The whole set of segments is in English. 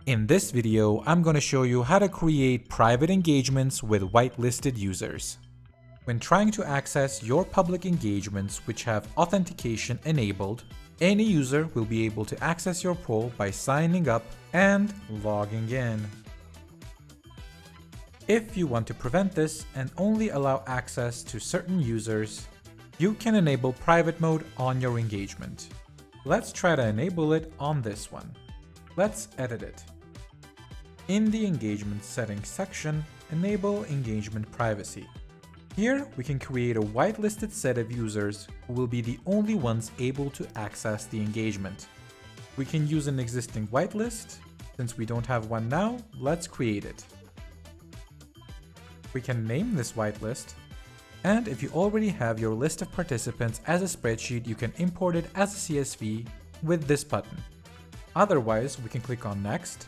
In this video, I'm going to show you how to create private engagements with whitelisted users. When trying to access your public engagements which have authentication enabled, any user will be able to access your poll by signing up and logging in. If you want to prevent this and only allow access to certain users, you can enable private mode on your engagement. Let's try to enable it on this one. Let's edit it. In the engagement settings section, enable engagement privacy. Here we can create a whitelisted set of users who will be the only ones able to access the engagement. We can use an existing whitelist. Since we don't have one now, let's create it. We can name this whitelist, and if you already have your list of participants as a spreadsheet, you can import it as a CSV with this button. Otherwise, we can click on Next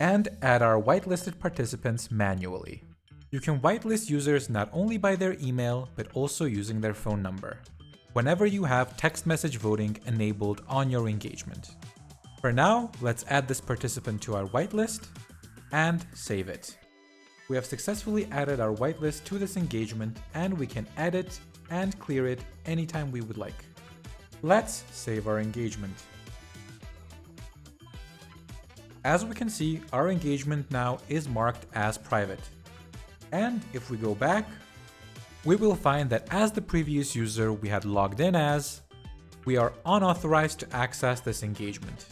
and add our whitelisted participants manually. You can whitelist users not only by their email, but also using their phone number, whenever you have text message voting enabled on your engagement. For now, let's add this participant to our whitelist and save it. We have successfully added our whitelist to this engagement, and we can edit and clear it anytime we would like. Let's save our engagement. As we can see, our engagement now is marked as private. And if we go back, we will find that as the previous user we had logged in as, we are unauthorized to access this engagement.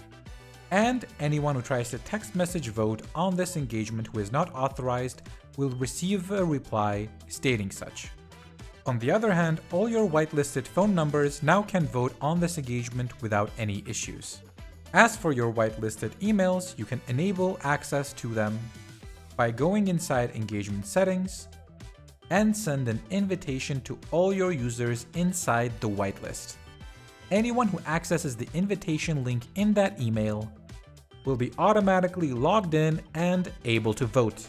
And anyone who tries to text message vote on this engagement who is not authorized will receive a reply stating such. On the other hand, all your whitelisted phone numbers now can vote on this engagement without any issues. As for your whitelisted emails, you can enable access to them by going inside engagement settings and send an invitation to all your users inside the whitelist. Anyone who accesses the invitation link in that email will be automatically logged in and able to vote.